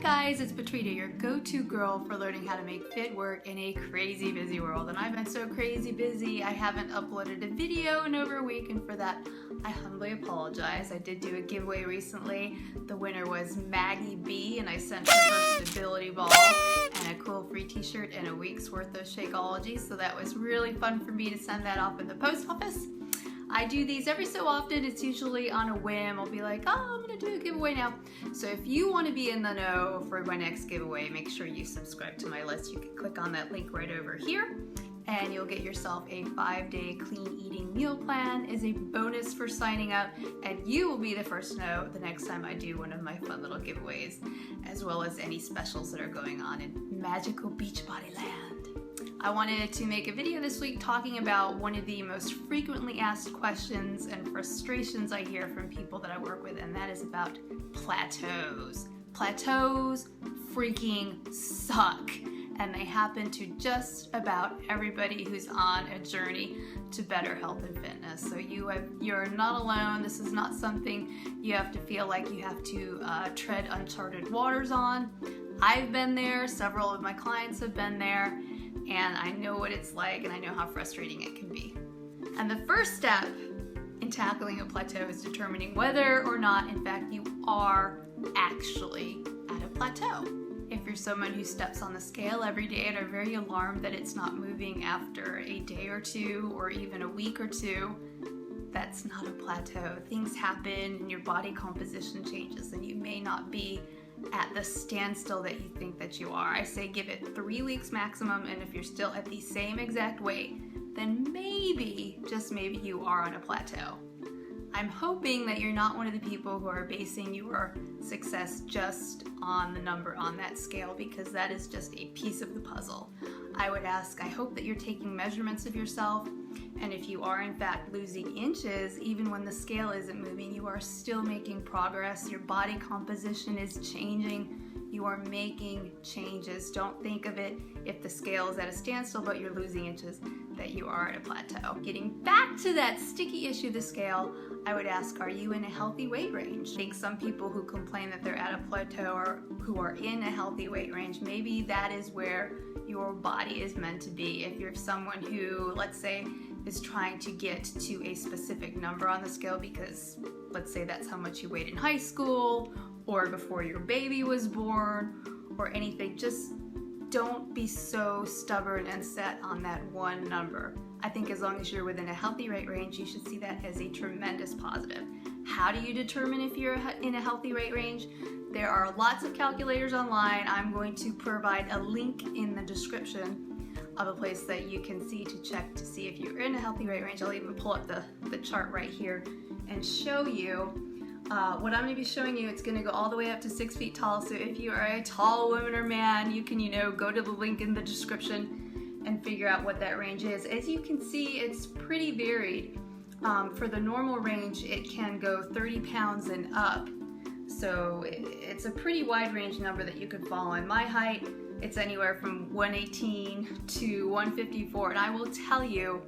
guys, it's Patrita, your go-to girl for learning how to make fit work in a crazy busy world. And I've been so crazy busy, I haven't uploaded a video in over a week, and for that, I humbly apologize. I did do a giveaway recently. The winner was Maggie B, and I sent her her stability ball and a cool free t-shirt and a week's worth of Shakeology, so that was really fun for me to send that off in the post office. I do these every so often. It's usually on a whim. I'll be like, oh, I'm gonna do a giveaway now. So if you want to be in the know for my next giveaway, make sure you subscribe to my list. You can click on that link right over here and you'll get yourself a 5-day clean eating meal plan as a bonus for signing up, and you will be the first to know the next time I do one of my fun little giveaways, as well as any specials that are going on in magical Beachbody land. I wanted to make a video this week talking about one of the most frequently asked questions and frustrations I hear from people that I work with, and that is about plateaus. Plateaus freaking suck, and they happen to just about everybody who's on a journey to better health and fitness. So you're not alone. This is not something you have to feel like you have to tread uncharted waters on. I've been there, several of my clients have been there, and I know what it's like, and I know how frustrating it can be. And the first step in tackling a plateau is determining whether or not, in fact, you are actually at a plateau. If you're someone who steps on the scale every day and are very alarmed that it's not moving after a day or two or even a week or two, that's not a plateau. Things happen and your body composition changes, and you may not be at the standstill that you think that you are. I say give it 3 weeks maximum, and if you're still at the same exact weight, then maybe, just maybe, you are on a plateau. I'm hoping that you're not one of the people who are basing your success just on the number on that scale, because that is just a piece of the puzzle. I would ask, I hope that you're taking measurements of yourself, and if you are in fact losing inches, even when the scale isn't moving, you are still making progress. Your body composition is changing. You are making changes. Don't think of it, if the scale is at a standstill but you're losing inches, that you are at a plateau. Getting back to that sticky issue, the scale, I would ask, are you in a healthy weight range? I think some people who complain that they're at a plateau or who are in a healthy weight range, maybe that is where your body is meant to be. If you're someone who, let's say, is trying to get to a specific number on the scale because, let's say, that's how much you weighed in high school or before your baby was born or anything, just don't be so stubborn and set on that one number. I think as long as you're within a healthy weight range, you should see that as a tremendous positive. How do you determine if you're in a healthy weight range? There are lots of calculators online. I'm going to provide a link in the description of a place that you can see to check to see if you're in a healthy weight range. I'll even pull up the chart right here and show you what I'm going to be showing you. It's going to go all the way up to 6 feet tall. So if you are a tall woman or man, you can, go to the link in the description and figure out what that range is. As you can see, it's pretty varied. For the normal range, it can go 30 pounds and up. So it's a pretty wide range number that you could fall in. My height, it's anywhere from 118 to 154, and I will tell you,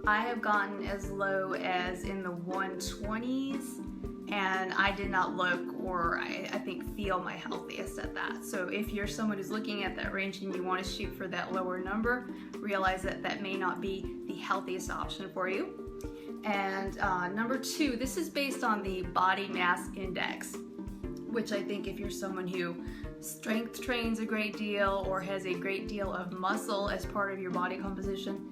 I have gotten as low as in the 120s, and I did not look or I think feel my healthiest at that. So if you're someone who's looking at that range and you want to shoot for that lower number, realize that that may not be the healthiest option for you. And number 2, this is based on the body mass index, which I think if you're someone who strength trains a great deal or has a great deal of muscle as part of your body composition,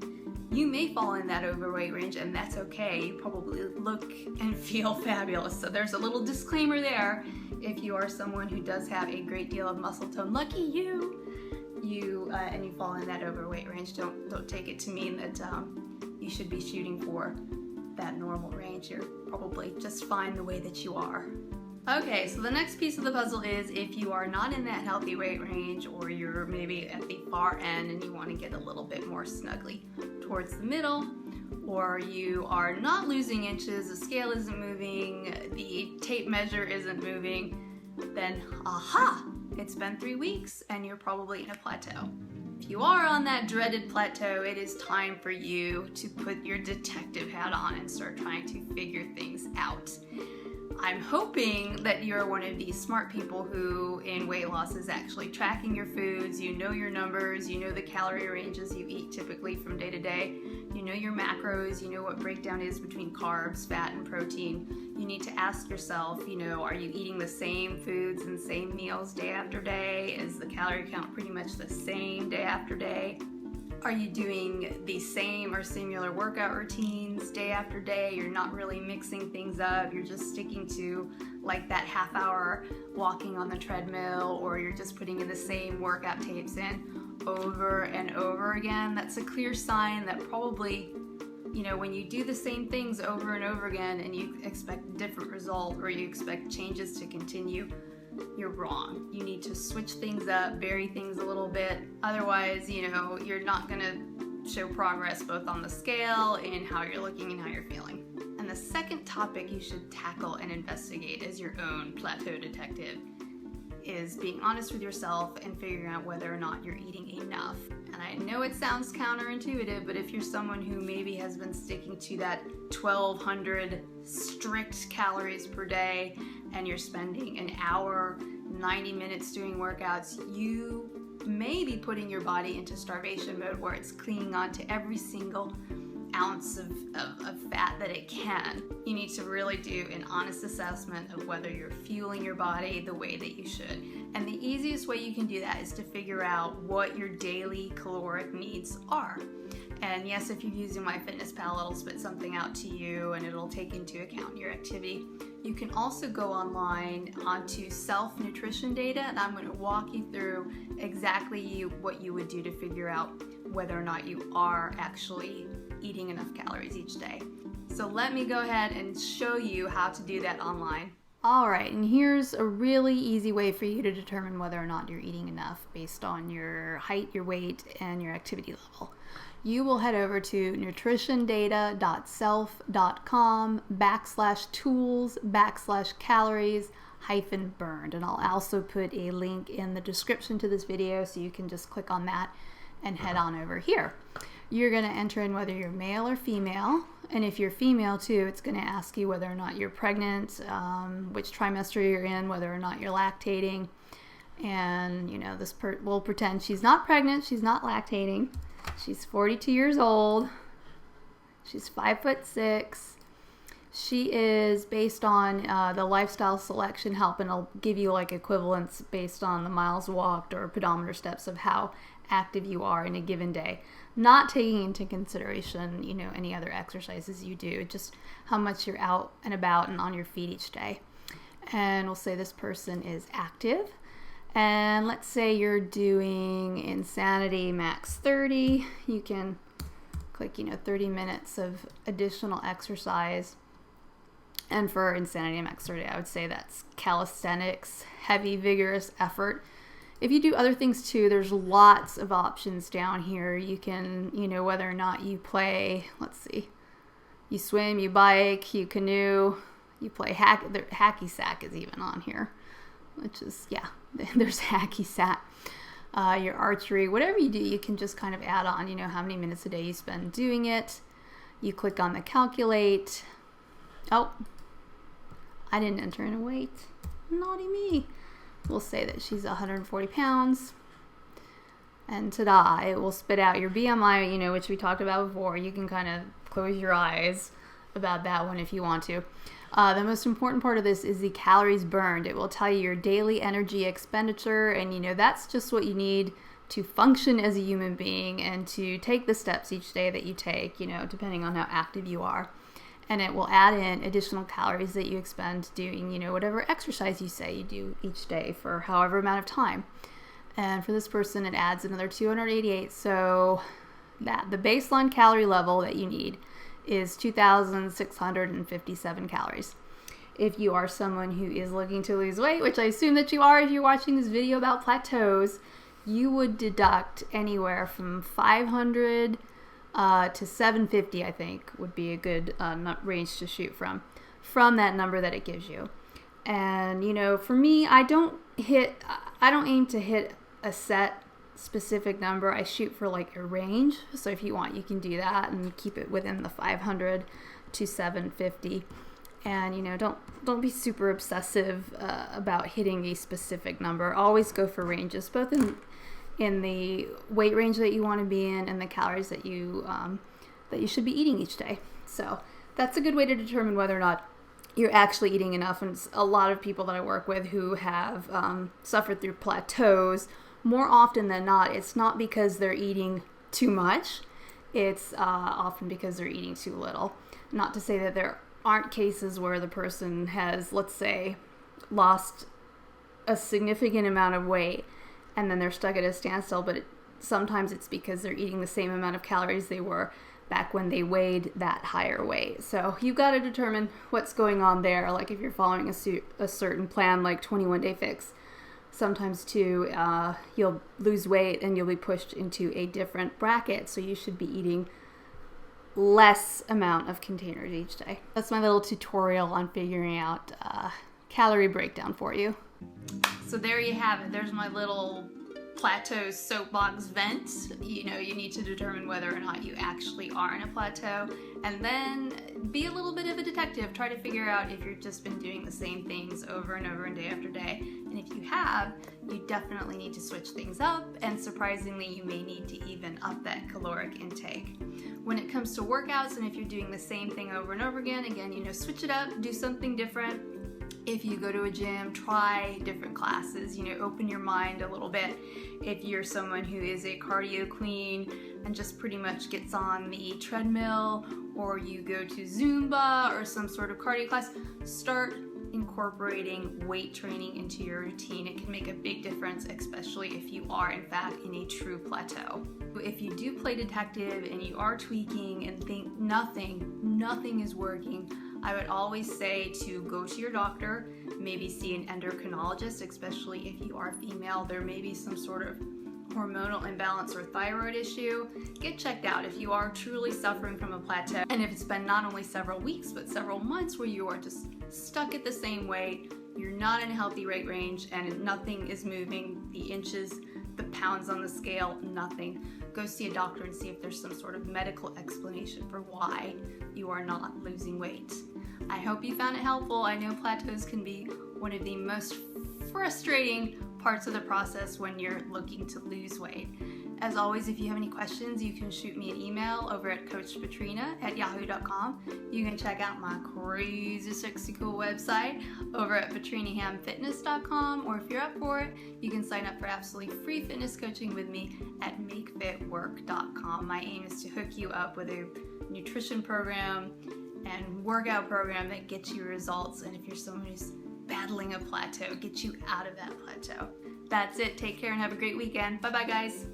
you may fall in that overweight range, and that's okay. You probably look and feel fabulous. So there's a little disclaimer there. If you are someone who does have a great deal of muscle tone, lucky you, and you fall in that overweight range, don't take it to mean that you should be shooting for that normal range. You're probably just fine the way that you are. Okay, so the next piece of the puzzle is if you are not in that healthy weight range, or you're maybe at the far end and you want to get a little bit more snugly towards the middle, or you are not losing inches, the scale isn't moving, the tape measure isn't moving, then aha, it's been 3 weeks and you're probably in a plateau. If you are on that dreaded plateau, it is time for you to put your detective hat on and start trying to figure things out. I'm hoping that you're one of these smart people who in weight loss is actually tracking your foods. You know your numbers, you know the calorie ranges you eat typically from day to day. You know your macros, you know what breakdown is between carbs, fat, and protein. You need to ask yourself, are you eating the same foods and same meals day after day? Is the calorie count pretty much the same day after day? Are you doing the same or similar workout routines day after day? You're not really mixing things up. You're just sticking to like that half hour walking on the treadmill, or you're just putting in the same workout tapes in over and over again. That's a clear sign that probably, when you do the same things over and over again and you expect a different result or you expect changes to continue, you're wrong. You need to switch things up, vary things a little bit. Otherwise, you're not going to show progress both on the scale and how you're looking and how you're feeling. And the second topic you should tackle and investigate as your own plateau detective is being honest with yourself and figuring out whether or not you're eating enough. And I know it sounds counterintuitive, but if you're someone who maybe has been sticking to that 1,200 strict calories per day and you're spending an hour, 90 minutes doing workouts, you may be putting your body into starvation mode where it's clinging on to every single ounce of fat that it can. You need to really do an honest assessment of whether you're fueling your body the way that you should. And the easiest way you can do that is to figure out what your daily caloric needs are. And yes, if you're using MyFitnessPal, it'll spit something out to you and it'll take into account your activity. You can also go online onto self-nutrition data, and I'm going to walk you through exactly what you would do to figure out whether or not you are actually eating enough calories each day. So let me go ahead and show you how to do that online. All right, and here's a really easy way for you to determine whether or not you're eating enough based on your height, your weight, and your activity level. You will head over to nutritiondata.self.com/tools/calories-burned, and I'll also put a link in the description to this video so you can just click on that and head on over here. You're going to enter in whether you're male or female, and if you're female too, it's going to ask you whether or not you're pregnant, which trimester you're in, whether or not you're lactating, and we'll pretend she's not pregnant, she's not lactating, she's 42 years old, she's 5'6". She is based on the lifestyle selection help, and I'll give you like equivalents based on the miles walked or pedometer steps of how active you are in a given day, not taking into consideration any other exercises you do, just how much you're out and about and on your feet each day. And we'll say this person is active, and let's say you're doing Insanity Max 30. You can click 30 minutes of additional exercise. And for Insanity Max 30, I would say that's calisthenics, heavy, vigorous effort. If you do other things too, there's lots of options down here. You can, whether or not you play, let's see, you swim, you bike, you canoe, you play hacky sack is even on here, which is, there's hacky sack. Your archery, whatever you do, you can just kind of add on, how many minutes a day you spend doing it. You click on the calculate. Oh, I didn't enter in a weight. Naughty me. We'll say that she's 140 pounds. And ta-da, it will spit out your BMI, which we talked about before. You can kind of close your eyes about that one if you want to. The most important part of this is the calories burned. It will tell you your daily energy expenditure, and that's just what you need to function as a human being and to take the steps each day that you take, depending on how active you are. And it will add in additional calories that you expend doing, whatever exercise you say you do each day for however amount of time. And for this person, it adds another 288. So that the baseline calorie level that you need is 2,657 calories. If you are someone who is looking to lose weight, which I assume that you are if you're watching this video about plateaus, you would deduct anywhere from 500 to 750, I think, would be a good range to shoot from that number that it gives you. And for me, I don't aim to hit a set specific number. I shoot for like a range. So if you want, you can do that and keep it within the 500 to 750. And don't be super obsessive about hitting a specific number. Always go for ranges, both in the weight range that you want to be in and the calories that you should be eating each day. So that's a good way to determine whether or not you're actually eating enough. And a lot of people that I work with who have suffered through plateaus, more often than not, it's not because they're eating too much. It's often because they're eating too little. Not to say that there aren't cases where the person has, let's say, lost a significant amount of weight and then they're stuck at a standstill, but sometimes it's because they're eating the same amount of calories they were back when they weighed that higher weight. So you've got to determine what's going on there. Like if you're following a certain plan, like 21-day fix, sometimes too you'll lose weight and you'll be pushed into a different bracket. So you should be eating less amount of containers each day. That's my little tutorial on figuring out calorie breakdown for you. So there you have it. There's my little plateau soapbox vent. You need to determine whether or not you actually are in a plateau, and then be a little bit of a detective. Try to figure out if you've just been doing the same things over and over and day after day. And if you have, you definitely need to switch things up, and surprisingly, you may need to even up that caloric intake. When it comes to workouts, and if you're doing the same thing over and over again, switch it up, do something different. If you go to a gym, try different classes, open your mind a little bit. If you're someone who is a cardio queen and just pretty much gets on the treadmill, or you go to Zumba or some sort of cardio class, start incorporating weight training into your routine. It can make a big difference, especially if you are in fact in a true plateau. If you do play detective and you are tweaking and think nothing is working, I would always say to go to your doctor, maybe see an endocrinologist, especially if you are female. There may be some sort of hormonal imbalance or thyroid issue. Get checked out if you are truly suffering from a plateau, and if it's been not only several weeks but several months where you are just stuck at the same weight, you're not in a healthy weight range and nothing is moving, the inches, the pounds on the scale, nothing. Go see a doctor and see if there's some sort of medical explanation for why you are not losing weight. I hope you found it helpful. I know plateaus can be one of the most frustrating parts of the process when you're looking to lose weight. As always, if you have any questions, you can shoot me an email over at coachpatrina@yahoo.com. You can check out my crazy sexy cool website over at patrinahamfitness.com, or if you're up for it, you can sign up for absolutely free fitness coaching with me at makefitwork.com. My aim is to hook you up with a nutrition program and workout program that gets you results, and if you're someone who's battling a plateau, get you out of that plateau. That's it. Take care and have a great weekend. Bye bye, guys.